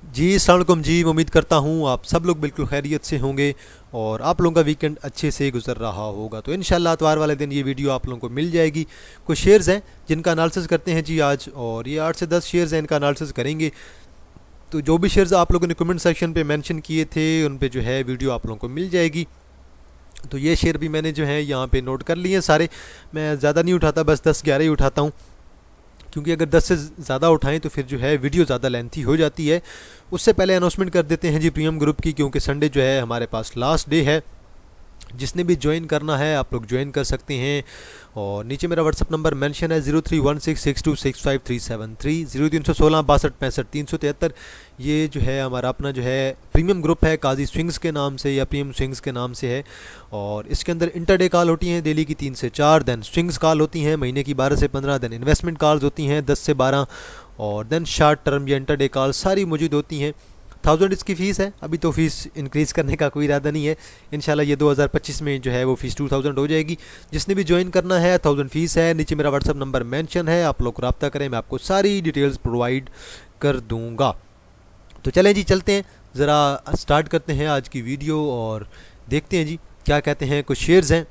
जी अस्सलाम वालेकुम जी। उम्मीद करता हूँ आप सब लोग बिल्कुल खैरियत से होंगे और आप लोगों का वीकेंड अच्छे से गुजर रहा होगा। तो इंशाल्लाह इतवार वाले दिन ये वीडियो आप लोगों को मिल जाएगी। कुछ शेयर्स हैं जिनका एनालिसिस करते हैं जी आज, और ये 8 से 10 शेयर्स हैं, इनका एनालिसिस करेंगे। तो जो भी शेयर्स आप लोगों ने कमेंट सेक्शन पे मेंशन किए थे उन पे जो है वीडियो आप लोगों को मिल जाएगी। तो ये शेयर भी मैंने जो है यहाँ पे नोट कर लिए हैं सारे। मैं ज़्यादा नहीं उठाता, बस 10-11 ही उठाता हूँ, क्योंकि अगर 10 से ज़्यादा उठाएं तो फिर जो है वीडियो ज़्यादा लेंथी हो जाती है। उससे पहले अनाउंसमेंट कर देते हैं जी प्रीमियम ग्रुप की, क्योंकि संडे जो है हमारे पास लास्ट डे है। जिसने भी ज्वाइन करना है आप लोग ज्वाइन कर सकते हैं। और नीचे मेरा व्हाट्सअप नंबर मेंशन है 0316626537 0316 6265 373। ये जो है हमारा अपना जो है प्रीमियम ग्रुप है, काजी स्विंग्स के नाम से या प्रीमियम स्विंग्स के नाम से है। और इसके अंदर इंटरडे कॉल होती हैं डेली की 3 से 4, देन स्विंग्स कॉल होती हैं महीने की 12 से 15, देन इन्वेस्टमेंट कॉल्स होती हैं 10 से 12, और देन शॉर्ट टर्म या इंटरडे कॉल सारी मौजूद होती हैं। 1000 इसकी फ़ीस है। अभी तो फ़ीस इंक्रीज़ करने का कोई इरादा नहीं है। इंशाल्लाह ये 2025 में जो है वो फ़ीस 2000 हो जाएगी। जिसने भी ज्वाइन करना है 1000 फ़ीस है। नीचे मेरा व्हाट्सअप नंबर मेंशन है, आप लोग रब्ता करें, मैं आपको सारी डिटेल्स प्रोवाइड कर दूंगा। तो चलें जी, चलते हैं, ज़रा स्टार्ट करते हैं आज की वीडियो और देखते हैं जी क्या कहते हैं। कुछ शेयर्स हैं।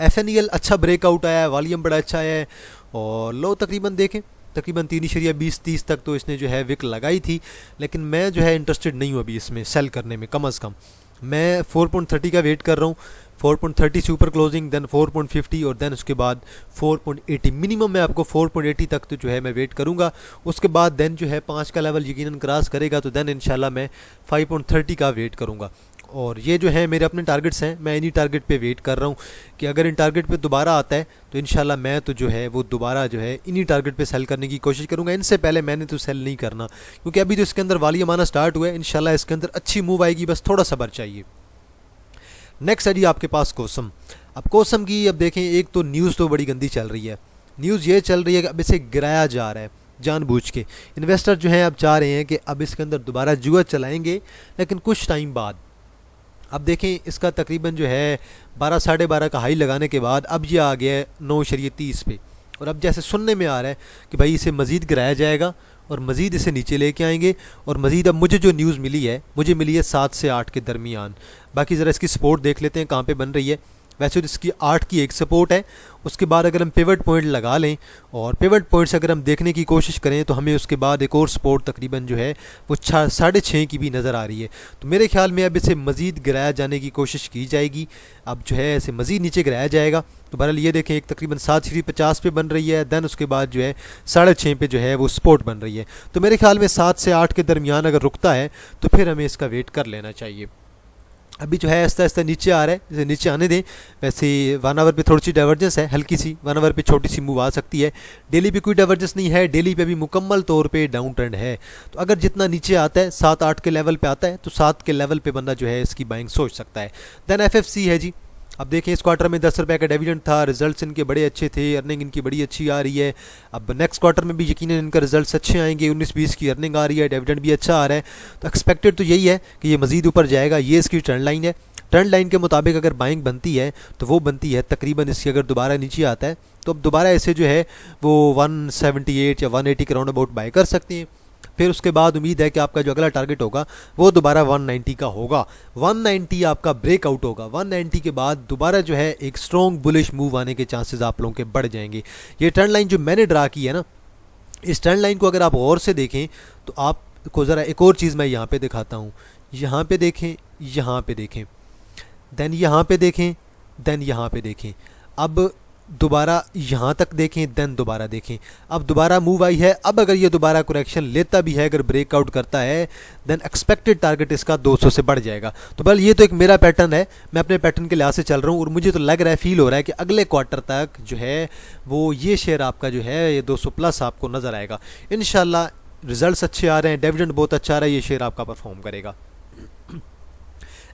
FNEL अच्छा ब्रेकआउट आया है, वॉल्यूम बड़ा अच्छा आया है, और लो तकरीबन देखें तकरीबन 3.20-30 तक तो इसने जो है विक लगाई थी। लेकिन मैं जो है इंटरेस्टेड नहीं हूँ अभी इसमें सेल करने में। कम अज़ कम मैं 4.30 का वेट कर रहा हूँ। 4.30 से ऊपर क्लोजिंग, देन 4.50 और देन उसके बाद 4.80। मिनिमम मैं आपको 4.80 तक तो जो है मैं वेट करूँगा। उसके बाद देन जो है 5 का लेवल यकीनन क्रॉस करेगा तो देन इंशाल्लाह मैं 5.30 का वेट करूँगा। और ये जो है मेरे अपने टारगेट्स हैं, मैं इन्हीं टारगेट पे वेट कर रहा हूँ कि अगर इन टारगेट पे दोबारा आता है तो इंशाल्लाह मैं तो जो है वो दोबारा जो है इन्हीं टारगेट पे सेल करने की कोशिश करूँगा। इनसे पहले मैंने तो सेल नहीं करना, क्योंकि अभी तो इसके अंदर वॉल्यूम आना स्टार्ट हुआ है। इंशाल्लाह इसके अंदर अच्छी मूव आएगी, बस थोड़ा सब्र चाहिए। नेक्स्ट है जी आपके पास कोसम। अब कोसम की अब देखें, एक तो न्यूज़ तो बड़ी गंदी चल रही है। न्यूज़ ये चल रही है कि अब इसे गिराया जा रहा है जानबूझ के। इन्वेस्टर जो हैं अब चाह रहे हैं कि अब इसके अंदर दोबारा जुआ चलाएंगे, लेकिन कुछ टाइम बाद। अब देखें इसका तकरीबन जो है 12 साढ़े 12 का हाई लगाने के बाद अब ये आ गया है 9.30 पे। और अब जैसे सुनने में आ रहा है कि भाई इसे मज़ीद गिराया जाएगा और मज़ीद इसे नीचे लेके आएंगे। और मज़ीद अब मुझे जो न्यूज़ मिली है, मुझे मिली है 7 से 8 के दरमियान। बाकी ज़रा इसकी सपोर्ट देख लेते हैं कहाँ पे बन रही है। वैसे तो इसकी 8 की एक सपोर्ट है। उसके बाद अगर हम पिवट पॉइंट लगा लें और पिवट पॉइंट्स अगर हम देखने की कोशिश करें तो हमें उसके बाद एक और सपोर्ट तकरीबन जो है वो 6.5 की भी नज़र आ रही है। तो मेरे ख्याल में अब इसे मज़ीद गिराया जाने की कोशिश की जाएगी। अब जो है इसे मज़ीद नीचे गिराया जाएगा। तो बहरहाल ये देखें, एक तकरीबन 7.50 पे बन रही है, देन उसके बाद जो है 6.5 पे जो है वो सपोर्ट बन रही है। तो मेरे ख्याल में 7 से 8 के दरमियान अगर रुकता है तो फिर हमें इसका वेट कर लेना चाहिए। अभी जो है आस्ता आस्ता नीचे आ रहा है, इसे नीचे आने दें। वैसे 1 आवर पे थोड़ी सी डाइवर्जेंस है, हल्की सी 1 आवर पे छोटी सी मूव आ सकती है। डेली पे कोई डाइवर्जेंस नहीं है, डेली पे भी मुकम्मल तौर पे डाउन ट्रेंड है। तो अगर जितना नीचे आता है 7-8 के लेवल पे आता है तो 7 के लेवल पे बंदा जो है इसकी बाइंग सोच सकता है। देन FFC है जी। अब देखें इस क्वार्टर में 10 रुपये का डिविडेंड था, रिजल्ट्स इनके बड़े अच्छे थे, अर्निंग इनकी बड़ी अच्छी आ रही है। अब नेक्स्ट क्वार्टर में भी यकीनन इनका रिजल्ट्स अच्छे आएंगे। 19-20 की अर्निंग आ रही है, डिविडेंड भी अच्छा आ रहा है। तो एक्सपेक्टेड तो यही है कि ये मज़ीद ऊपर जाएगा। ये इसकी ट्रेंड लाइन है। ट्रेंड लाइन के मुताबिक अगर बाइंग बनती है तो वो बनती है तकरीबन इसकी, अगर दोबारा नीचे आता है तो अब दोबारा ऐसे जो है वो 178 या 180 के राउंड अबाउट बाई कर सकते हैं। फिर उसके बाद उम्मीद है कि आपका जो अगला टारगेट होगा वो दोबारा 190 का होगा। 190 आपका ब्रेकआउट होगा। 190 के बाद दोबारा जो है एक स्ट्रॉन्ग बुलिश मूव आने के चांसेस आप लोगों के बढ़ जाएंगे। ये ट्रेंड लाइन जो मैंने ड्रा की है ना, इस ट्रेंड लाइन को अगर आप गौर से देखें तो आपको ज़रा एक और चीज़ मैं यहाँ पे दिखाता हूँ। यहाँ पे देखें, यहाँ पे देखें, देन यहाँ पे देखें, देन यहाँ पे देखें। अब दोबारा यहाँ तक देखें, देन दोबारा देखें। अब दोबारा मूव आई है। अब अगर ये दोबारा करेक्शन लेता भी है, अगर ब्रेकआउट करता है, देन एक्सपेक्टेड टारगेट इसका 200 से बढ़ जाएगा। तो बल ये तो एक मेरा पैटर्न है, मैं अपने पैटर्न के लिहाज से चल रहा हूँ। और मुझे तो लग रहा है, फील हो रहा है कि अगले क्वार्टर तक जो है वो ये शेयर आपका जो है ये 200 प्लस आपको नज़र आएगा इंशाल्लाह। रिजल्ट्स अच्छे आ रहे हैं, डिविडेंड बहुत अच्छा आ रहा है, ये शेयर आपका परफॉर्म करेगा।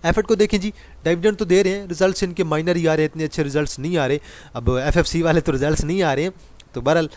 एफर्ट को देखें जी, डिविडेंड तो दे रहे हैं, रिजल्ट्स इनके माइनर ही आ रहे हैं, इतने अच्छे रिजल्ट्स नहीं आ रहे। अब FFC वाले तो रिजल्ट्स नहीं आ रहे हैं, तो बहरहाल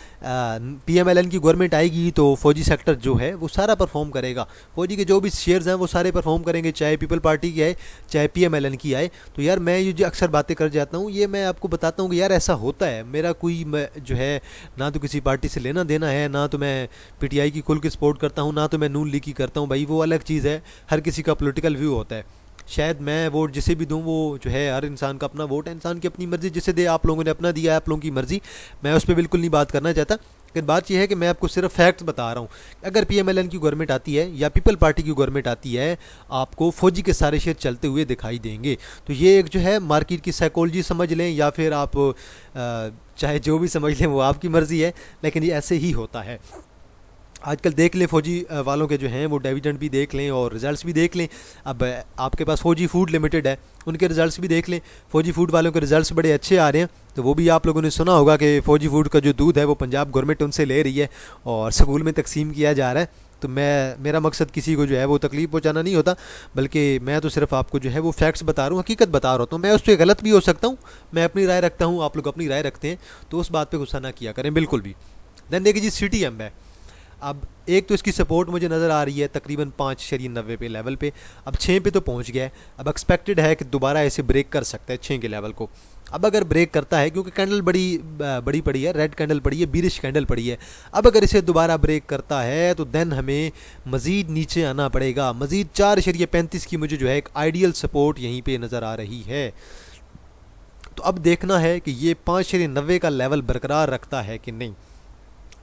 पीएमएलएन की गवर्नमेंट आएगी तो फौजी सेक्टर जो है वो सारा परफॉर्म करेगा। फौजी के जो भी शेयर्स हैं वो सारे परफॉर्म करेंगे, चाहे पीपल पार्टी की आए चाहे पीएमएलएन की आए। तो यार मैं ये जो अक्सर बातें कर जाता हूँ, ये मैं आपको बताता हूँ कि यार ऐसा होता है। मेरा कोई जो है ना तो किसी पार्टी से लेना देना है, ना तो मैं पीटीआई की खुल के सपोर्ट करता हूँ, ना तो मैं नून लीग की करता हूँ। भाई वो अलग चीज़ है, हर किसी का पॉलिटिकल व्यू होता है। शायद मैं वोट जिसे भी दूं, वो जो है हर इंसान का अपना वोट है, इंसान की अपनी मर्ज़ी जिसे दे। आप लोगों ने अपना दिया है, आप लोगों की मर्ज़ी, मैं उस पर बिल्कुल नहीं बात करना चाहता। लेकिन बात यह है कि मैं आपको सिर्फ फैक्ट्स बता रहा हूँ। अगर पीएमएलएन की गवर्नमेंट आती है या पीपल पार्टी की गवर्नमेंट आती है, आपको फौजी के सारे शेयर चलते हुए दिखाई देंगे। तो ये एक जो है मार्केट की साइकोलॉजी समझ लें, या फिर आप चाहे जो भी समझ लें, वो आपकी मर्ज़ी है, लेकिन ये ऐसे ही होता है। आजकल देख लें फौजी वालों के जो हैं वो डिविडेंड भी देख लें और रिजल्ट्स भी देख लें। अब आपके पास फौजी फूड लिमिटेड है, उनके रिजल्ट्स भी देख लें। फौजी फूड वालों के रिजल्ट्स बड़े अच्छे आ रहे हैं। तो वो भी आप लोगों ने सुना होगा कि फौजी फूड का जो दूध है वो पंजाब गवर्नमेंट उनसे ले रही है और स्कूल में तकसीम किया जा रहा है। तो मेरा मकसद किसी को जो है वो तकलीफ़ पहुंचाना नहीं होता, बल्कि मैं तो सिर्फ आपको जो है वो फैक्ट्स बता रहा हूँ, हकीकत बता रहा हूँ। मैं उस पर गलत भी हो सकता हूँ, मैं अपनी राय रखता हूँ, आप लोग अपनी राय रखते हैं, तो उस बात पर गुस्सा ना किया करें बिल्कुल भी। देन देखिए जी, सीटीएम है। अब एक तो इसकी सपोर्ट मुझे नज़र आ रही है तकरीबन 5.90 पे लेवल पे, अब 6 पे तो पहुंच गया है। अब एक्सपेक्टेड है कि दोबारा ऐसे ब्रेक कर सकता है 6 के लेवल को। अब अगर ब्रेक करता है, क्योंकि कैंडल बड़ी पड़ी है, रेड कैंडल पड़ी है, बीरिश कैंडल पड़ी है, अब अगर इसे दोबारा ब्रेक करता है तो देन हमें मज़ीद नीचे आना पड़ेगा। मज़ीद 4.35 की मुझे जो है एक आइडियल सपोर्ट यहीं पर नज़र आ रही है। तो अब देखना है कि ये 5.90 का लेवल बरकरार रखता है कि नहीं।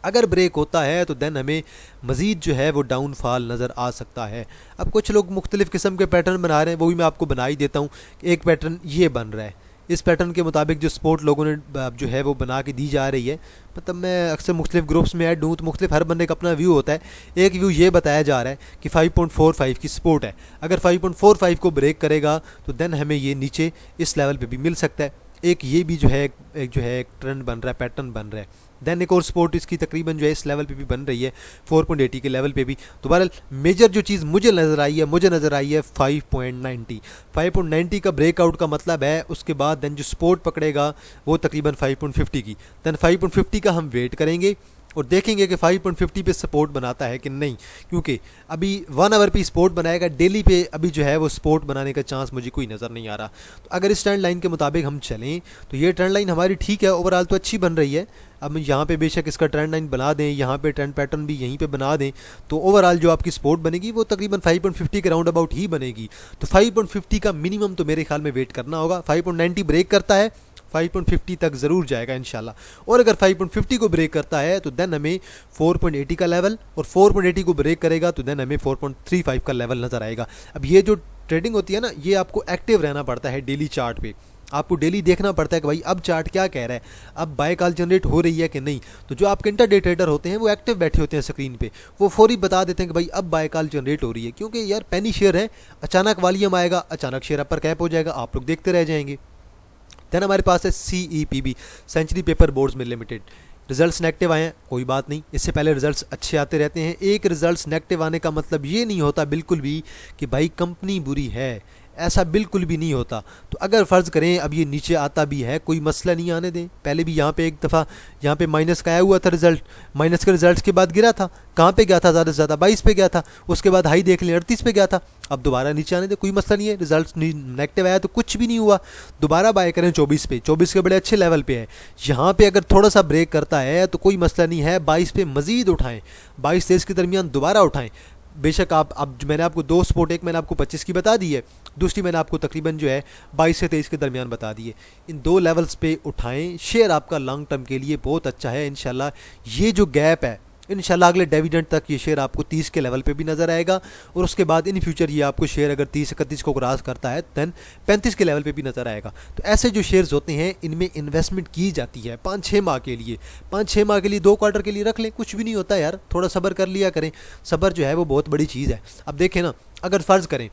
अगर ब्रेक होता है तो देन हमें मज़ीद जो है वो डाउनफॉल नज़र आ सकता है। अब कुछ लोग मुख्तलिफ़ किस्म के पैटर्न बना रहे हैं, वो भी मैं आपको बना ही देता हूँ। एक पैटर्न ये बन रहा है, इस पैटर्न के मुताबिक जो सपोर्ट लोगों ने जो है वो बना के दी जा रही है। मतलब मैं अक्सर मुख्तलिफ़ ग्रुप्स में ऐड हूँ, तो मुख्तलिफ हर बंदे का अपना व्यू होता है। एक व्यू ये बताया जा रहा है कि 5.45 की सपोर्ट है, अगर 5.45 को ब्रेक करेगा तो देन हमें ये नीचे इस लेवल पे भी मिल सकता है। एक ये भी जो है एक ट्रेंड बन रहा है, पैटर्न बन रहा है। देन एक और सपोर्ट इसकी तकरीबन जो है इस लेवल पे भी बन रही है, 4.80 के लेवल पे भी। तो बहरहाल मेजर जो चीज़ मुझे नज़र आई है 5.90। 5.90 का ब्रेकआउट का मतलब है उसके बाद देन जो सपोर्ट पकड़ेगा वो तकरीबन 5.50 की। देन 5.50 का हम वेट करेंगे और देखेंगे कि 5.50 पे सपोर्ट बनाता है कि नहीं, क्योंकि अभी 1 आवर पे सपोर्ट बनाएगा, डेली पे अभी जो है वो सपोर्ट बनाने का चांस मुझे कोई नज़र नहीं आ रहा। तो अगर इस ट्रेंड लाइन के मुताबिक हम चलें तो ये ट्रेंड लाइन हमारी ठीक है, ओवरऑल तो अच्छी बन रही है। अब यहाँ पे बेशक इसका ट्रेंड लाइन बना दें, यहाँ पे ट्रेंड पैटर्न भी यहीं पे बना दें, तो ओवरऑल जो आपकी सपोर्ट बनेगी वो तकरीबन 5.50 के राउंड अबाउट ही बनेगी। तो 5.50 का मिनिमम तो मेरे ख्याल में वेट करना होगा। 5.90 ब्रेक करता है 5.50 तक ज़रूर जाएगा इंशाल्लाह, और अगर 5.50 को ब्रेक करता है तो देन हमें 4.80 का लेवल, और 4.80 को ब्रेक करेगा तो देन हमें 4.35 का लेवल नज़र आएगा। अब ये जो ट्रेडिंग होती है ना, ये आपको एक्टिव रहना पड़ता है डेली चार्ट पे, आपको डेली देखना पड़ता है कि भाई अब चार्ट क्या कह रहा है, अब बाय कॉल जनरेट हो रही है कि नहीं। तो जो आपके इंटरडे ट्रेडर होते हैं वो एक्टिव बैठे होते हैं स्क्रीन पे, वो फौरी बता देते हैं कि भाई अब बाय कॉल जनरेट हो रही है, क्योंकि यार पेनी शेयर है, अचानक वॉल्यूम आएगा, अचानक शेयर अपर कैप हो जाएगा, आप लोग देखते रह जाएंगे। देन हमारे पास है CEPB, सेंचुरी पेपर बोर्ड्स में लिमिटेड। रिजल्ट्स नेगेटिव आए हैं, कोई बात नहीं, इससे पहले रिजल्ट्स अच्छे आते रहते हैं। एक रिजल्ट्स नेगेटिव आने का मतलब ये नहीं होता बिल्कुल भी कि भाई कंपनी बुरी है, ऐसा बिल्कुल भी नहीं होता। तो अगर फ़र्ज़ करें अब ये नीचे आता भी है, कोई मसला नहीं आने दें। पहले भी यहाँ पे एक दफ़ा यहाँ पे माइनस का आया हुआ था रिज़ल्ट, माइनस के रिज़ल्ट के बाद गिरा था, कहाँ पे गया था, ज़्यादा से ज़्यादा 22 पे गया था, उसके बाद हाई देख लें 38 पे गया था। अब दोबारा नीचे आने दें, कोई मसला नहीं है। रिजल्ट नेगेटिव आया तो कुछ भी नहीं हुआ, दोबारा बाय करें 24 पे, 24 के बड़े अच्छे लेवल पे है। यहाँ पे अगर थोड़ा सा ब्रेक करता है तो कोई मसला नहीं है, 22 पे मज़ीद उठाएँ, 22-23 के दरमियान दोबारा उठाएँ। बेशक आप अब मैंने आपको 2 स्पोर्ट, एक मैंने आपको 25 की बता दी है, दूसरी मैंने आपको तकरीबन जो है 22 से 23 के दरमियान बता दी है। इन 2 लेवल्स पे उठाएं, शेयर आपका लॉन्ग टर्म के लिए बहुत अच्छा है इंशाल्लाह। ये जो गैप है इंशाल्लाह अगले डिविडेंड तक ये शेयर आपको 30 के लेवल पे भी नज़र आएगा, और उसके बाद इन फ्यूचर ये आपको शेयर अगर 30-31 को क्रॉस करता है दैन 35 के लेवल पे भी नज़र आएगा। तो ऐसे जो शेयर्स होते हैं इनमें इन्वेस्टमेंट की जाती है 5-6 माह के लिए, 5-6 माह के लिए, 2 क्वार्टर के लिए रख लें, कुछ भी नहीं होता यार, थोड़ा सब्र कर लिया करें। सब्र जो है वो बहुत बड़ी चीज़ है। अब देखें ना, अगर फ़र्ज़ करें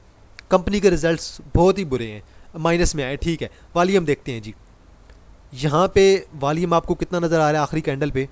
कंपनी के रिजल्ट्स बहुत ही बुरे हैं, माइनस में आए, ठीक है, वॉल्यूम देखते हैं जी। यहाँ पे वॉल्यूम आपको कितना नज़र आ रहा है आखिरी कैंडल पे,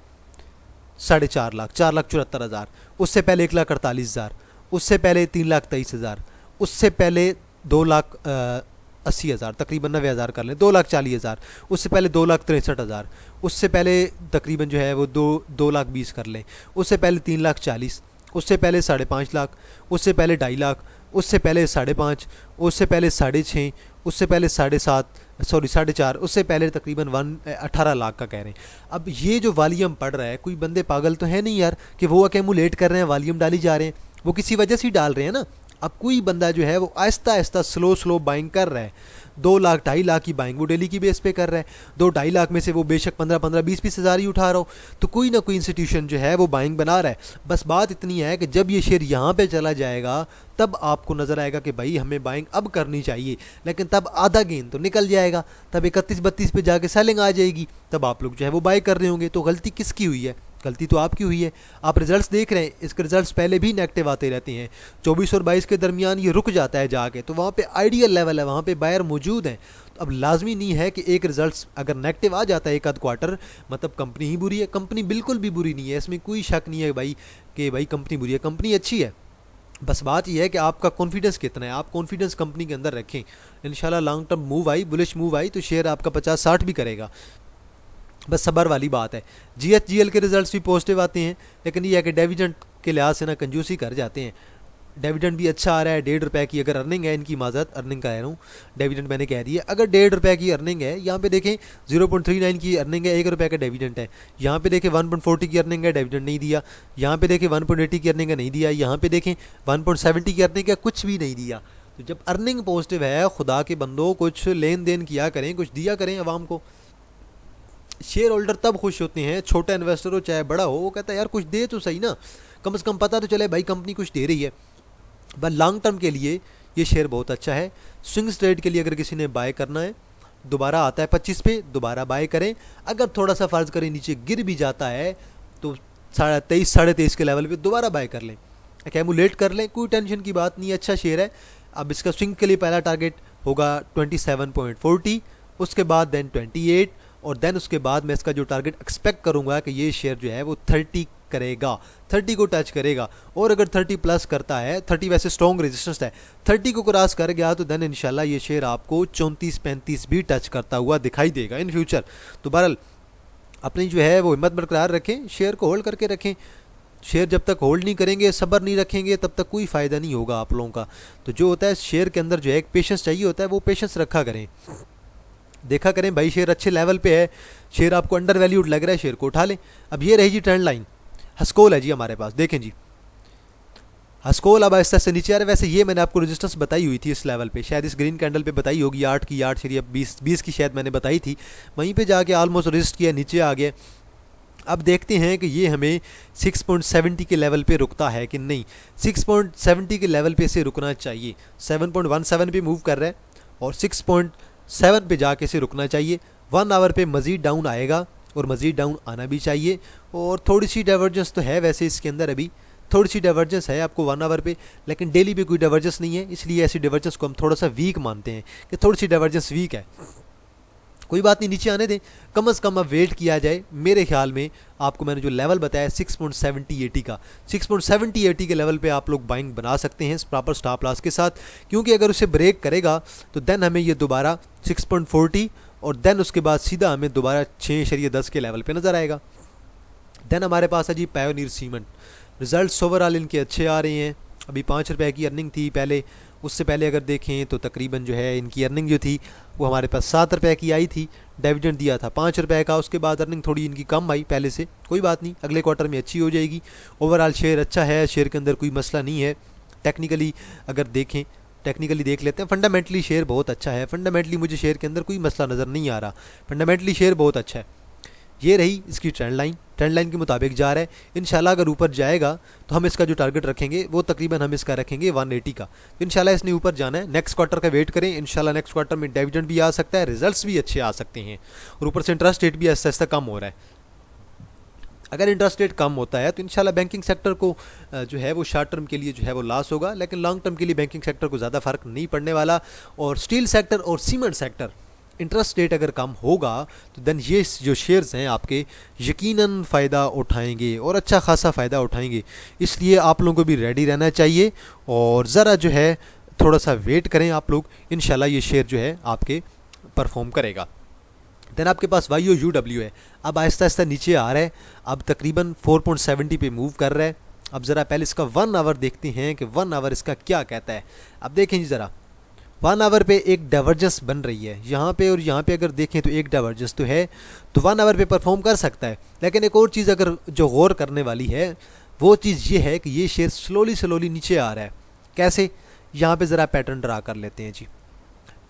4.5 लाख, 4,74,000, उससे पहले 1,48,000, उससे पहले 3,23,000, उससे पहले 2,80,000, 80,000, तकरीबन 90,000 कर लें, 2,40,000, उससे पहले 2,63,000, उससे पहले तकरीबन जो है वो 2,20,000 कर लें, उससे पहले 3,40,000, उससे पहले 5,50,000, उससे पहले 2,50,000, उससे पहले 5,500, उससे पहले 6,500, उससे पहले 7,500, सॉरी 4,500, उससे पहले तकरीबन 18 लाख का कह रहे हैं। अब ये जो वॉल्यूम पड़ रहा है, कोई बंदे पागल तो है नहीं यार कि वो अकेमुलेट कर रहे हैं, वॉल्यूम डाली जा रहे हैं, वो किसी वजह से ही डाल रहे हैं ना। अब कोई बंदा जो है वो आहिस्ता आहिस्ता स्लो बाइंग कर रहा है, 2 लाख 2.5 लाख की बाइंग वो डेली की बेस पे कर रहा है, 2-2.5 लाख में से वो बेशक 15-15, 20-20 हज़ार ही उठा रहा हो, तो कोई ना कोई इंस्टीट्यूशन जो है वो बाइंग बना रहा है। बस बात इतनी है कि जब ये शेयर यहाँ पे चला जाएगा तब आपको नज़र आएगा कि भाई हमें बाइंग अब करनी चाहिए, लेकिन तब आधा गेन तो निकल जाएगा, तब 31-32 पे जाके सेलिंग आ जाएगी, तब आप लोग जो है वो बाय कर रहे होंगे। तो गलती किसकी हुई है? गलती तो आपकी हुई है। आप रिजल्ट्स देख रहे हैं, इसके रिजल्ट्स पहले भी नेगेटिव आते रहते हैं, 24 और 22 के दरमियान ये रुक जाता है जाके, तो वहाँ पे आइडियल लेवल है, वहाँ पे बायर मौजूद हैं। तो अब लाजमी नहीं है कि एक रिजल्ट्स अगर नेगेटिव आ जाता है एक आध क्वार्टर मतलब कंपनी ही बुरी है। कंपनी बिल्कुल भी बुरी नहीं है, इसमें कोई शक नहीं है भाई कि भाई कंपनी बुरी है, कंपनी अच्छी है। बस बात यह है कि आपका कॉन्फिडेंस कितना है, आप कॉन्फिडेंस कंपनी के अंदर रखें। इंशाल्लाह long term move I, bullish move I तो शेयर आपका 50-60 भी करेगा। बस सबर वाली बात है। GHGL के रिजल्ट्स भी पॉजिटिव आते हैं, लेकिन ये है कि डिविडेंड के लिहाज से ना कंजूसी कर जाते हैं। डिविडेंड भी अच्छा आ रहा है, 1.5 रुपये की अगर अर्निंग है इनकी, माजरत अर्निंग का कह रहा हूँ, डिविडेंड मैंने कह दिया। अगर 1.5 रुपये की अर्निंग है, यहाँ पे देखें 0.39 की अर्निंग है, 1 रुपये का डिविडेंड है। यहाँ पे देखें 1.40 की अर्निंग है, डिविडेंड नहीं दिया। यहाँ पे देखें 1.80 की अर्निंग है, नहीं दिया। यहाँ पे देखें 1.70 की अर्निंग है, कुछ भी नहीं दिया। तो जब अर्निंग पॉजिटिव है, खुदा के बंदो कुछ लेन देन किया करें, कुछ दिया करें आवाम को। शेयर होल्डर तब खुश होते हैं, छोटा इन्वेस्टर हो चाहे बड़ा हो, वो कहता है यार कुछ दे तो सही ना, कम से कम पता तो चले भाई कंपनी कुछ दे रही है। बस लॉन्ग टर्म के लिए ये शेयर बहुत अच्छा है। स्विंग ट्रेड के लिए अगर किसी ने बाय करना है, दोबारा आता है 25 पे, दोबारा बाय करें। अगर थोड़ा सा फ़र्ज़ करें नीचे गिर भी जाता है तो 23 साढ़े 23 के लेवल पे दोबारा बाय कर लें, एक्यूमुलेट कर लें, कोई टेंशन की बात नहीं है, अच्छा शेयर है। अब इसका स्विंग के लिए पहला टारगेट होगा 27.40, उसके बाद देन 28, और देन उसके बाद मैं इसका जो टारगेट एक्सपेक्ट करूंगा कि ये शेयर जो है वो 30 करेगा, 30 को टच करेगा। और अगर 30 प्लस करता है, 30 वैसे स्ट्रॉन्ग रेजिस्टेंस है, 30 को क्रॉस कर गया तो देन इंशाल्लाह ये शेयर आपको 34-35 भी टच करता हुआ दिखाई देगा इन फ्यूचर। तो बहरहाल अपनी जो है वो हिम्मत बरकरार रखें, शेयर को होल्ड करके रखें। शेयर जब तक होल्ड नहीं करेंगे, सब्र नहीं रखेंगे, तब तक कोई फ़ायदा नहीं होगा आप लोगों का। तो जो होता है शेयर के अंदर जो है एक पेशेंस चाहिए होता है, वो पेशेंस रखा करें, देखा करें भाई शेयर अच्छे लेवल पे है, शेयर आपको अंडर वैल्यूड लग रहा है, शेयर को उठा लें। अब ये रही जी ट्रेंड लाइन, हस्कोल है जी हमारे पास, देखें जी हस्कोल अब आहिस्ता से नीचे आ रहा है। वैसे ये मैंने आपको रेजिस्टेंस बताई हुई थी इस लेवल पे, शायद इस ग्रीन कैंडल पे बताई होगी, 8 की 8 शरीय 20 की शायद मैंने बताई थी, वहीं पे जाके ऑलमोस्ट रेजिस्ट किया, नीचे आ गया। अब देखते हैं कि ये हमें 6.70 के लेवल पे रुकता है कि नहीं। 6.70 के लेवल पे इसे रुकना चाहिए, 7.17 पे मूव कर रहा है और 6.7 पे जाके इसे रुकना चाहिए। 1 आवर पे मज़ीद डाउन आएगा और मज़ीद डाउन आना भी चाहिए, और थोड़ी सी डाइवर्जेंस तो है वैसे इसके अंदर, अभी थोड़ी सी डाइवर्जेंस है आपको 1 आवर पे, लेकिन डेली पे कोई डाइवर्जेंस नहीं है, इसलिए ऐसी डाइवर्जेंस को हम थोड़ा सा वीक मानते हैं कि थोड़ी सी डाइवर्जेंस वीक है। कोई बात नहीं, नीचे आने दें, कम से कम अब वेट किया जाए। मेरे ख्याल में आपको मैंने जो लेवल बताया 6.70-80 का, 6.70-80 के लेवल पे आप लोग बाइंग बना सकते हैं प्रॉपर स्टॉप लॉस के साथ, क्योंकि अगर उसे ब्रेक करेगा तो देन हमें ये दोबारा 6.40 और देन उसके बाद सीधा हमें दोबारा 6.10 के लेवल पे नज़र आएगा। देन हमारे पास है जी पायोनियर सीमेंट, रिजल्ट्स ओवरऑल इनके अच्छे आ रहे हैं। अभी 5 रुपये की अर्निंग थी पहले, उससे पहले अगर देखें तो तकरीबन जो है इनकी अर्निंग जो थी वो हमारे पास 7 रुपये की आई थी, डिविडेंड दिया था 5 रुपये का, उसके बाद अर्निंग थोड़ी इनकी कम आई पहले से, कोई बात नहीं, अगले क्वार्टर में अच्छी हो जाएगी। ओवरऑल शेयर अच्छा है, शेयर के अंदर कोई मसला नहीं है। टेक्निकली अगर देखें, टेक्निकली देख लेते हैं, फंडामेंटली शेयर बहुत अच्छा है, फंडामेंटली मुझे शेयर के अंदर कोई मसला नज़र नहीं आ रहा, फंडामेंटली शेयर बहुत अच्छा है। ये रही इसकी ट्रेंड लाइन के मुताबिक जा रहा है। इंशाल्लाह अगर ऊपर जाएगा तो हम इसका जो टारगेट रखेंगे वो तकरीबन हम इसका रखेंगे 180 का। तो इंशाल्लाह इसने ऊपर जाना है, नेक्स्ट क्वार्टर का वेट करें, इंशाल्लाह नेक्स्ट क्वार्टर में डिविडेंड भी आ सकता है, रिजल्ट्स भी अच्छे आ सकते हैं, और ऊपर से इंटरेस्ट रेट भी आहिस्ता आहिस्ता कम हो रहा है। अगर इंटरेस्ट रेट कम होता है तो इंशाल्लाह बैंकिंग सेक्टर को जो है वो शॉर्ट टर्म के लिए जो है वो लॉस होगा, लेकिन लॉन्ग टर्म के लिए बैंकिंग सेक्टर को ज़्यादा फ़र्क नहीं पड़ने वाला। और स्टील सेक्टर और सीमेंट सेक्टर इंटरेस्ट रेट अगर कम होगा तो देन ये जो शेयर्स हैं आपके यकीनन फ़ायदा उठाएंगे और अच्छा खासा फ़ायदा उठाएंगे, इसलिए आप लोगों को भी रेडी रहना चाहिए और ज़रा जो है थोड़ा सा वेट करें आप लोग, इंशाल्लाह ये शेयर जो है आपके परफॉर्म करेगा। देन आपके पास YOUW है, अब आहिस्ता आहिस्ता नीचे आ रहा है, अब तकरीबन 4.70 पे मूव कर रहा है। अब ज़रा पहले इसका 1 आवर देखते हैं कि 1 आवर इसका क्या कहता है। अब देखें जी ज़रा 1 आवर पे एक डाइवर्जेंस बन रही है यहाँ पे, और यहाँ पे अगर देखें तो एक डाइवर्जेंस तो है, तो 1 आवर पे परफॉर्म कर सकता है। लेकिन एक और चीज़ अगर जो गौर करने वाली है वो चीज़ ये है कि ये शेयर स्लोली नीचे आ रहा है। कैसे, यहाँ पे ज़रा पैटर्न ड्रा कर लेते हैं जी,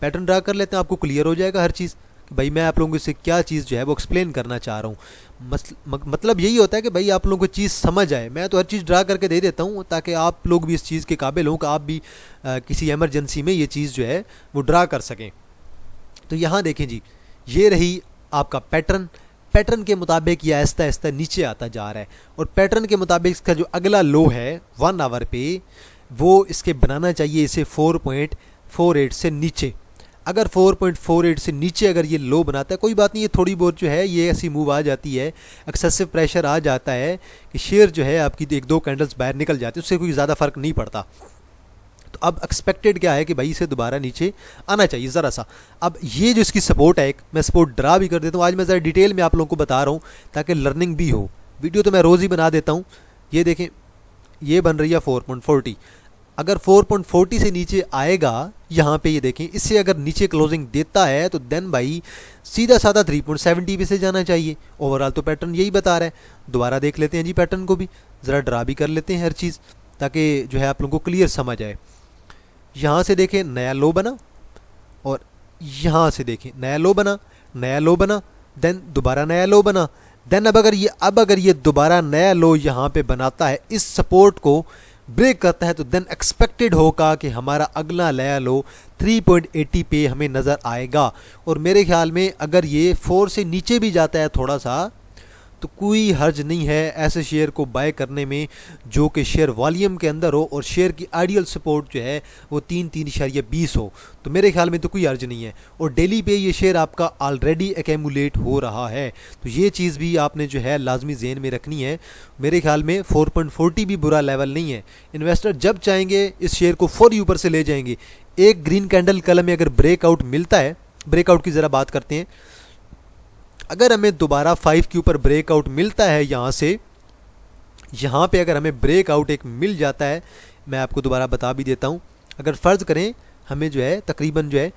पैटर्न ड्रा कर लेते हैं, आपको क्लियर हो जाएगा हर चीज़ कि भाई मैं आप लोगों से क्या चीज़ जो है वो एक्सप्लेन करना चाह रहा हूँ। मतलब यही होता है कि भाई आप लोगों को चीज़ समझ आए। मैं तो हर चीज़ ड्रा करके दे देता हूँ ताकि आप लोग भी इस चीज़ के काबिल हों कि आप भी किसी एमरजेंसी में ये चीज़ जो है वो ड्रा कर सकें। तो यहाँ देखें जी, ये रही आपका पैटर्न, पैटर्न के मुताबिक ये आहिस्ता आहिस्ता नीचे आता जा रहा है, और पैटर्न के मुताबिक इसका जो अगला लो है 1 आवर पे वो इसके बनाना चाहिए इसे 4.48 से नीचे। अगर 4.48 से नीचे अगर ये लो बनाता है, कोई बात नहीं, ये थोड़ी बहुत जो है ये ऐसी मूव आ जाती है, एक्सेसिव प्रेशर आ जाता है कि शेयर जो है आपकी 1-2 कैंडल्स बाहर निकल जाती है, उससे कोई ज़्यादा फ़र्क नहीं पड़ता। तो अब एक्सपेक्टेड क्या है कि भाई इसे दोबारा नीचे आना चाहिए ज़रा सा। अब ये जो इसकी सपोर्ट है, एक मैं सपोर्ट ड्रा भी कर देता हूँ, आज मैं ज़रा डिटेल में आप लोगों को बता रहा हूँ ताकि लर्निंग भी हो। वीडियो तो मैं रोज़ ही बना देता हूँ। ये देखें, ये बन रही है 4.40, अगर 4.40 से नीचे आएगा यहाँ पे, ये देखें, इससे अगर नीचे क्लोजिंग देता है तो देन भाई सीधा साधा 3.70 पे से जाना चाहिए। ओवरऑल तो पैटर्न यही बता रहा है। दोबारा देख लेते हैं जी, पैटर्न को भी ज़रा ड्रा भी कर लेते हैं हर चीज़ ताकि जो है आप लोगों को क्लियर समझ आए। यहाँ से देखें नया लो बना, और यहाँ से देखें नया लो बना, नया लो बना, देन दोबारा नया लो बना। देन अब अगर ये दोबारा नया लो यहाँ पे बनाता है, इस सपोर्ट को ब्रेक करता है, तो देन एक्सपेक्टेड होगा कि हमारा अगला नया लो 3.80 पे हमें नज़र आएगा। और मेरे ख्याल में अगर ये 4 से नीचे भी जाता है थोड़ा सा, तो कोई हर्ज नहीं है ऐसे शेयर को बाय करने में जो कि शेयर वॉल्यूम के अंदर हो और शेयर की आइडियल सपोर्ट जो है वो 3.20 हो। तो मेरे ख्याल में तो कोई हर्ज नहीं है। और डेली पे ये शेयर आपका ऑलरेडी एक्यूमुलेट हो रहा है, तो ये चीज़ भी आपने जो है लाजमी ज़हन में रखनी है। मेरे ख्याल में 4.40 भी बुरा लेवल नहीं है। इन्वेस्टर जब चाहेंगे इस शेयर को फौरी ऊपर से ले जाएंगे। एक ग्रीन कैंडल कलर में अगर ब्रेकआउट मिलता है, ब्रेकआउट की ज़रा बात करते हैं, अगर हमें दोबारा 5 के ऊपर ब्रेकआउट मिलता है, यहाँ पे अगर हमें ब्रेकआउट एक मिल जाता है, मैं आपको दोबारा बता भी देता हूँ। अगर फ़र्ज़ करें हमें जो है तकरीबन जो है,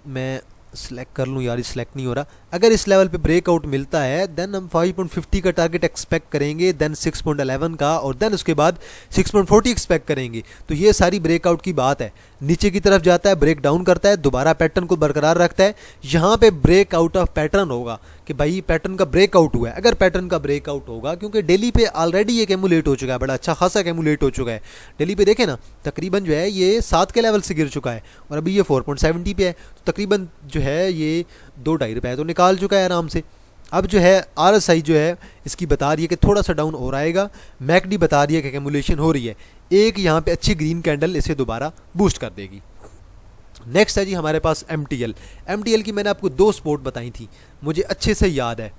मैं सिलेक्ट कर लूँ यार, सिलेक्ट नहीं हो रहा, अगर इस लेवल पे ब्रेकआउट मिलता है देन हम 5.50 का टारगेट एक्सपेक्ट करेंगे, देन 6.11 का, और देन उसके बाद 6.40 एक्सपेक्ट करेंगे। तो ये सारी ब्रेकआउट की बात है। नीचे की तरफ जाता है, ब्रेक डाउन करता है, दोबारा पैटर्न को बरकरार रखता है, यहाँ पे ब्रेकआउट ऑफ पैटर्न होगा कि भाई पैटर्न का ब्रेकआउट हुआ है। अगर पैटर्न का ब्रेकआउट होगा, क्योंकि डेली पे ऑलरेडी ये कैमुलेट हो चुका है, बड़ा अच्छा खासा कैमुलेट हो चुका है। डेली पे देखें ना, तकरीबन जो है ये 7 के लेवल से गिर चुका है और अभी ये 4.70 पे है, तो तकरीबन जो है ये 2-2.5 रुपये तो निकाल चुका है आराम से। अब जो है RSI जो है इसकी बता रही है कि थोड़ा सा डाउन हो आएगा, मैकडी बता रही है कि एक्यूमुलेशन हो रही है। एक यहाँ पे अच्छी ग्रीन कैंडल इसे दोबारा बूस्ट कर देगी। नेक्स्ट है जी हमारे पास MTL की मैंने आपको 2 सपोर्ट बताई थी, मुझे अच्छे से याद है।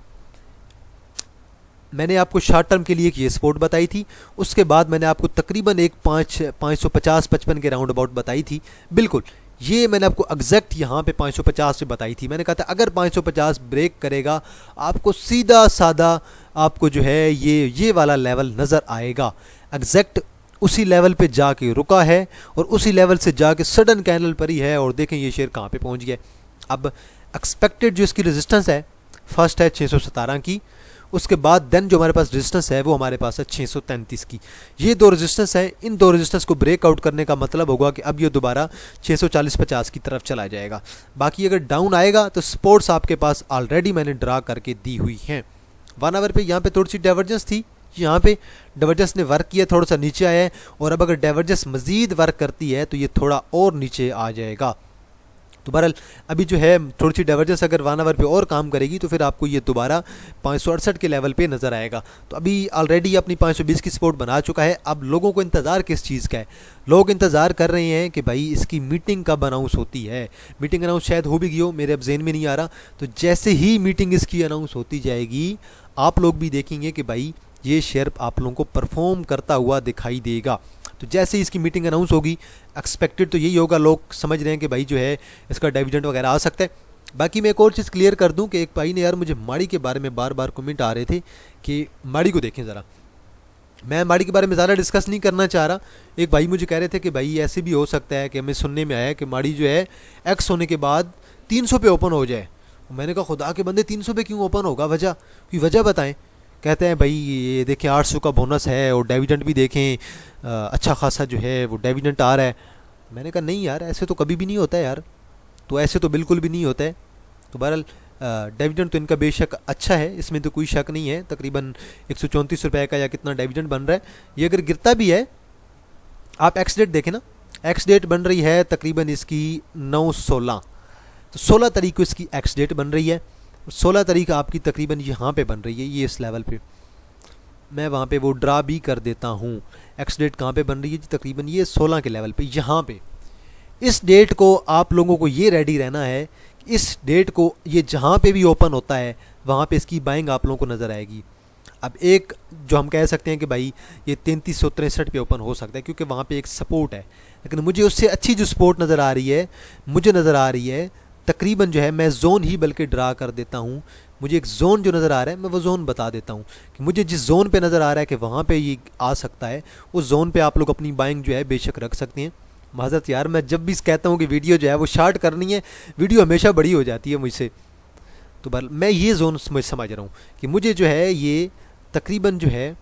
मैंने आपको शॉर्ट टर्म के लिए एक ये सपोर्ट बताई थी, उसके बाद मैंने आपको तकरीबन एक 550-55 के राउंड अबाउट बताई थी। बिल्कुल ये मैंने आपको एग्जैक्ट यहाँ पे 550 पे बताई थी। मैंने कहा था अगर 550 ब्रेक करेगा आपको सीधा साधा आपको जो है ये वाला लेवल नज़र आएगा। एग्जैक्ट उसी लेवल पे जाके रुका है और उसी लेवल से जाके सडन कैंडल पर ही है, और देखें ये शेयर कहाँ पे पहुँच गया। अब एक्सपेक्टेड जो इसकी रेजिस्टेंस है, फर्स्ट है 617 की, उसके बाद देन जो हमारे पास रेजिस्टेंस है वो हमारे पास है 633 की। ये 2 रेजिस्टेंस है, इन 2 रेजिस्टेंस को ब्रेकआउट करने का मतलब होगा कि अब ये दोबारा 640-50 की तरफ चला जाएगा। बाकी अगर डाउन आएगा तो सपोर्ट्स आपके पास ऑलरेडी मैंने ड्रा करके दी हुई हैं। 1 आवर पे यहाँ पे थोड़ी सी डाइवर्जेंस थी, यहाँ पे डाइवर्जेंस ने वर्क किया, थोड़ा सा नीचे आया है, और अब अगर डाइवर्जेंस मज़ीद वर्क करती है तो ये थोड़ा और नीचे आ जाएगा। तो बहरहाल अभी जो है थोड़ी सी डाइवर्जेंस अगर 1 आवर पे और काम करेगी तो फिर आपको ये दोबारा 568 के लेवल पे नज़र आएगा। तो अभी ऑलरेडी अपनी 520 की सपोर्ट बना चुका है। अब लोगों को इंतज़ार किस चीज़ का है? लोग इंतज़ार कर रहे हैं कि भाई इसकी मीटिंग कब अनाउंस होती है। मीटिंग अनाउंस शायद हो भी गई हो, मेरे अब जेहन में नहीं आ रहा। तो जैसे ही मीटिंग इसकी अनाउंस होती जाएगी आप लोग भी देखेंगे कि भाई ये शेयर आप लोगों को परफॉर्म करता हुआ दिखाई देगा। तो जैसे ही इसकी मीटिंग अनाउंस होगी, एक्सपेक्टेड तो यही होगा, लोग समझ रहे हैं कि भाई जो है इसका डिविडेंड वगैरह आ सकता है। बाकी मैं एक और चीज़ क्लियर कर दूं कि एक भाई ने यार मुझे माड़ी के बारे में बार बार कमेंट आ रहे थे कि माड़ी को देखें ज़रा। मैं माड़ी के बारे में ज़्यादा डिस्कस नहीं करना चाह रहा। एक भाई मुझे कह रहे थे कि भाई ऐसे भी हो सकता है कि हमें सुनने में आया कि माड़ी जो है एक्स होने के बाद 300 पे ओपन हो जाए। मैंने कहा खुदा के बंदे 300 पे क्यों ओपन होगा, वजह कोई वजह बताएं। कहते हैं भाई ये देखें 800 का बोनस है और डिविडेंड भी देखें अच्छा खासा जो है वो डिविडेंड आ रहा है। मैंने कहा नहीं यार, ऐसे तो कभी भी नहीं होता है यार, तो ऐसे तो बिल्कुल भी नहीं होता है। तो बहरहाल डिविडेंड तो इनका बेशक अच्छा है, इसमें तो कोई शक नहीं है। तकरीबन 134 रुपये का या कितना डिविडेंड बन रहा है। ये अगर गिरता भी है, आप एक्स डेट देखें ना, एक्स डेट बन रही है तकरीबन इसकी 9/16, तो 16 तारीख को इसकी एक्स डेट बन रही है। 16 तारीख आपकी तकरीबन यहाँ पे बन रही है, ये इस लेवल पे। मैं वहाँ पे वो ड्रा भी कर देता हूँ। एक्स डेट कहाँ पे बन रही है जी, तकरीबन ये 16 के लेवल पे, यहाँ पे। इस डेट को आप लोगों को ये रेडी रहना है, इस डेट को ये जहाँ पे भी ओपन होता है वहाँ पे इसकी बाइंग आप लोगों को नज़र आएगी। अब एक जो हम कह सकते हैं कि भाई ये 3363 पे ओपन हो सकता है क्योंकि वहाँ पे एक सपोर्ट है, लेकिन मुझे उससे अच्छी जो सपोर्ट नज़र आ रही है, मुझे नज़र आ रही है तकरीबन जो है, मैं जोन ही बल्कि ड्रा कर देता हूँ। मुझे एक जोन जो नज़र आ रहा है, मैं वो जोन बता देता हूँ कि मुझे जिस जोन पे नज़र आ रहा है कि वहाँ पे ये आ सकता है, उस जोन पे आप लोग अपनी बाइंग जो है बेशक रख सकते हैं। माज़रत यार, मैं जब भी कहता हूँ कि वीडियो जो है वो शार्ट करनी है, वीडियो हमेशा बड़ी हो जाती है मुझसे। तो मैं ये जोन समझ रहा हूँ कि मुझे जो है ये तकरीबन जो है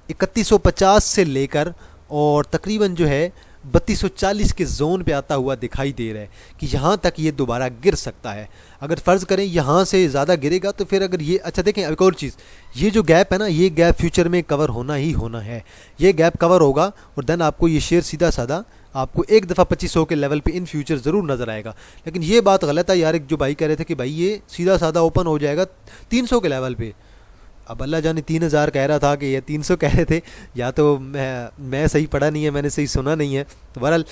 3150 से लेकर और तकरीबन जो है 3240 के जोन पे आता हुआ दिखाई दे रहा है कि यहाँ तक ये दोबारा गिर सकता है। अगर फ़र्ज़ करें यहाँ से ज़्यादा गिरेगा तो फिर अगर ये, अच्छा देखें एक और चीज़, ये जो गैप है ना, ये गैप फ्यूचर में कवर होना ही होना है। ये गैप कवर होगा और देन आपको ये शेयर सीधा साधा आपको एक दफ़ा 2500 के लेवल पे इन फ्यूचर ज़रूर नज़र आएगा। लेकिन ये बात गलत है यार, एक जो भाई कह रहे थे कि भाई ये सीधा साधा ओपन हो जाएगा 300 के लेवल पे। अब अल्लाह जाने 3000 कह रहा था कि ये 300 कह रहे थे, या तो मैं सही पढ़ा नहीं है, मैंने सही सुना नहीं है। तो बहरहाल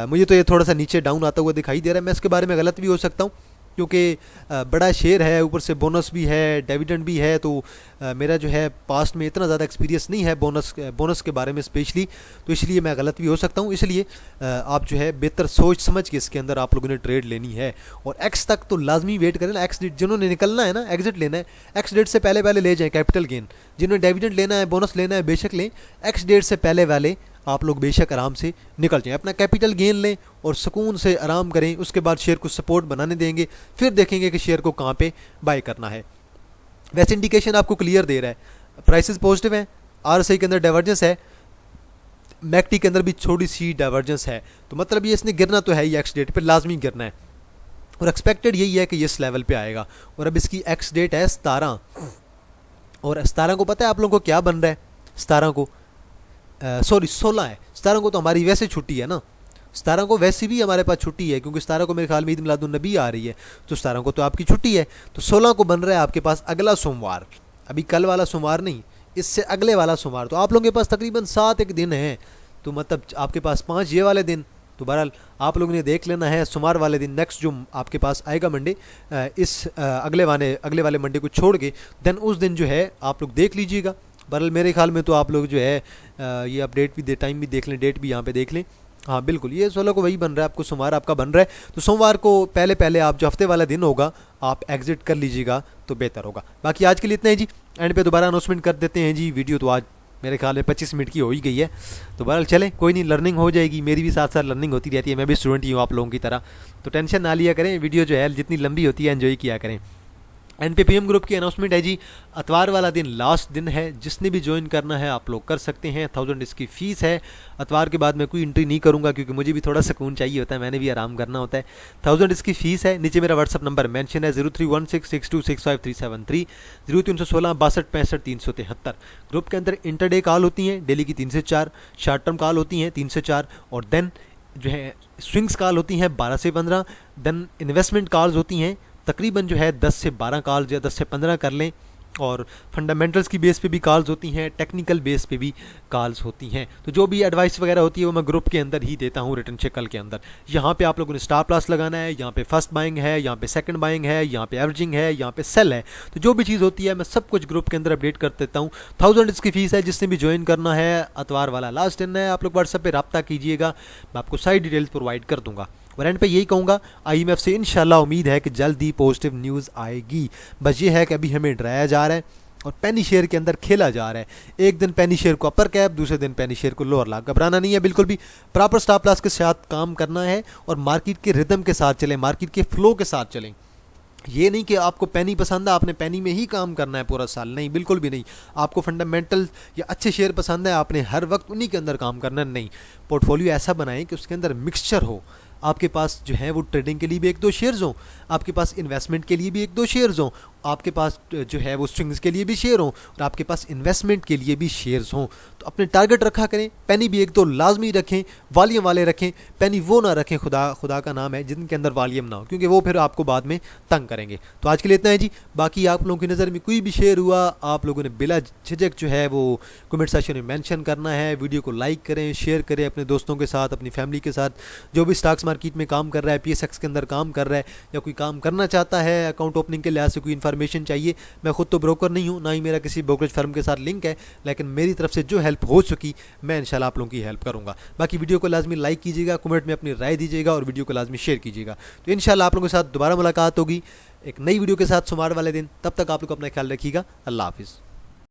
मुझे तो ये थोड़ा सा नीचे डाउन आता हुआ दिखाई दे रहा है। मैं इसके बारे में गलत भी हो सकता हूँ क्योंकि बड़ा शेयर है, ऊपर से बोनस भी है, डिविडेंड भी है। तो मेरा जो है पास्ट में इतना ज़्यादा एक्सपीरियंस नहीं है बोनस के बारे में स्पेशली, तो इसलिए मैं गलत भी हो सकता हूँ। इसलिए आप जो है बेहतर सोच समझ के इसके अंदर आप लोगों ने ट्रेड लेनी है। और एक्स तक तो लाजमी वेट करें ना, एक्स डेट जिन्होंने निकलना है ना, एग्जिट लेना है, एक्स डेट से पहले पहले ले जाएँ कैपिटल गेन। जिन्होंने डिविडेंड लेना है, बोनस लेना है, बेशक लें। एक्स डेट से पहले वाले आप लोग बेशक आराम से निकल जाएं, अपना कैपिटल गेन लें और सुकून से आराम करें। उसके बाद शेयर को सपोर्ट बनाने देंगे, फिर देखेंगे कि शेयर को कहाँ पे बाय करना है। वैसे इंडिकेशन आपको क्लियर दे रहा है, प्राइसेस पॉजिटिव हैं, आरएसआई के अंदर डाइवर्जेंस है, मैकटी के अंदर भी छोटी सी डाइवर्जेंस है। तो मतलब ये इसने गिरना तो है ही, एक्स डेट पे लाजमी गिरना है और एक्सपेक्टेड यही है कि ये इस लेवल पे आएगा। और अब इसकी एक्स डेट है 17, और 17 को पता है आप लोगों को क्या बन रहा है? 17 को 16 है। 17 को तो हमारी वैसे छुट्टी है ना, 17 को वैसे भी हमारे पास छुट्टी है क्योंकि 17 को मेरे ख्याल में ईद मिलादुन नबी आ रही है, तो 17 को तो आपकी छुट्टी है। तो 16 को बन रहा है आपके पास अगला सोमवार, अभी कल वाला सोमवार नहीं, इससे अगले वाला सोमवार। तो आप लोगों के पास तकरीबन 7 एक दिन है, तो मतलब आपके पास 5 ये वाले दिन। तो बहरहाल आप लोगों ने देख लेना है सोमवार वाले दिन, नेक्स्ट जो आपके पास आएगा मंडे, इस अगले वाले मंडे को छोड़ के, देन उस दिन जो है आप लोग देख लीजिएगा। बहरहाल मेरे ख्याल में तो आप लोग जो है ये अपडेट भी टाइम भी देख लें, डेट भी यहाँ पे देख लें। हाँ बिल्कुल, ये 16 को वही बन रहा है, आपको सोमवार आपका बन रहा है। तो सोमवार को पहले पहले आप जो हफ्ते वाला दिन होगा आप एग्जिट कर लीजिएगा तो बेहतर होगा। बाकी आज के लिए इतना ही जी, एंड पे दोबारा अनाउंसमेंट कर देते हैं जी। वीडियो तो आज मेरे ख्याल में 25 मिनट की हो ही गई है, तो बहरहाल चलें, कोई नहीं, लर्निंग हो जाएगी। मेरी भी साथ साथ लर्निंग होती रहती है, मैं भी स्टूडेंट ही हूँ आप लोगों की तरह, तो टेंशन ना लिया करें। वीडियो जो है जितनी लंबी होती है एंजॉय किया करें। एनपीपीएम ग्रुप की अनाउंसमेंट है जी, अतवार वाला दिन लास्ट दिन है, जिसने भी ज्वाइन करना है आप लोग कर सकते हैं। 1000 इसकी फ़ीस है। अतवार के बाद मैं कोई एंट्री नहीं करूंगा क्योंकि मुझे भी थोड़ा सुकून चाहिए होता है, मैंने भी आराम करना होता है। 1000 इसकी फ़ीस है। नीचे मेरा व्हाट्सअप नंबर मेंशन है 031662653373, 0316 62 65 373। ग्रुप के अंदर इंटरडे कॉल होती हैं डेली की 3 से 4, शॉर्ट टर्म कॉल होती हैं 3 से 4, और देन जो है स्विंग्स कॉल होती हैं 12 से 15, देन इन्वेस्टमेंट कॉल्स होती हैं तकरीबन जो है 10 से 12 कॉल या 10 से 15 कर लें, और फंडामेंटल्स की बेस पे भी कॉल्स होती हैं, टेक्निकल बेस पे भी कॉल्स होती हैं। तो जो भी एडवाइस वगैरह होती है वो मैं ग्रुप के अंदर ही देता हूँ, रिटर्न शक्ल के अंदर। यहाँ पे आप लोगों ने स्टॉप लॉस लगाना है, यहाँ पे फर्स्ट बाइंग है, यहाँ पे सेकंड बाइंग है, यहाँ पे एवरेजिंग है, यहाँ पे सेल है। तो जो भी चीज़ होती है मैं सब कुछ ग्रुप के अंदर अपडेट कर देता हूँ। 1000 इसकी फीस है, जिसने भी ज्वाइन करना है, अतवार वाला लास्ट दिन है, आप लोग व्हाट्सएप पे रब्ता कीजिएगा, मैं आपको सारी डिटेल्स प्रोवाइड कर दूंगा। और एंड पे यही कहूँगा, IMF से इंशाल्लाह उम्मीद है कि जल्द ही पॉजिटिव न्यूज़ आएगी। बस ये है कि अभी हमें डराया जा रहा है और पेनी शेयर के अंदर खेला जा रहा है। एक दिन पेनी शेयर को अपर कैप, दूसरे दिन पेनी शेयर को लोअर लॉक। घबराना नहीं है बिल्कुल भी, प्रॉपर स्टॉप लॉस के साथ काम करना है और मार्केट के रिदम के साथ चलें, मार्केट के फ्लो के साथ चलें। ये नहीं कि आपको पेनी पसंद है आपने पेनी में ही काम करना है पूरा साल, नहीं, बिल्कुल भी नहीं। आपको फंडामेंटल या अच्छे शेयर पसंद है, आपने हर वक्त उन्हीं के अंदर काम करना नहीं। पोर्टफोलियो ऐसा बनाएं कि उसके अंदर मिक्सचर हो, आपके पास जो है वो ट्रेडिंग के लिए भी 1-2 शेयर्स हों, आपके पास इन्वेस्टमेंट के लिए भी 1-2 शेयर्स हों, आपके पास जो है वो स्विंग्स के लिए भी शेयर हों और आपके पास इन्वेस्टमेंट के लिए भी शेयर्स हों। तो अपने टारगेट रखा करें, पेनी भी 1-2 लाजमी रखें, वॉल्यूम वाले रखें। पेनी वो ना रखें, खुदा का नाम है, जिनके अंदर वॉल्यूम ना हो, क्योंकि वो फिर आपको बाद में तंग करेंगे। तो आज के लिए इतना है जी। बाकी आप लोगों की नज़र में कोई भी शेयर हुआ, आप लोगों ने बिला झिझक जो है वो कमेंट सेक्शन में मेंशन करना है। वीडियो को लाइक करें, शेयर करें अपने दोस्तों के साथ, अपनी फैमिली के साथ। जो भी स्टॉक्स मार्केट में काम कर रहा है, PSX के अंदर काम कर रहा है या कोई काम करना चाहता है, अकाउंट ओपनिंग के लिहाज से कोई इन्फॉर्मेशन चाहिए, मैं खुद तो ब्रोकर नहीं हूँ, ना ही मेरा किसी ब्रोकरेज फर्म के साथ लिंक है, लेकिन मेरी तरफ से जो हेल्प हो चुकी मैं इंशाल्लाह आप लोगों की हेल्प करूँगा। बाकी वीडियो को लाजमी लाइक कीजिएगा, कमेंट में अपनी राय दीजिएगा और वीडियो को लाजमी शेयर कीजिएगा। तो इंशाल्लाह आप लोगों के साथ दोबारा मुलाकात होगी एक नई वीडियो के साथ सोमवार वाले दिन। तब तक आप लोग अपना ख्याल रखिएगा। अल्लाह हाफिज़।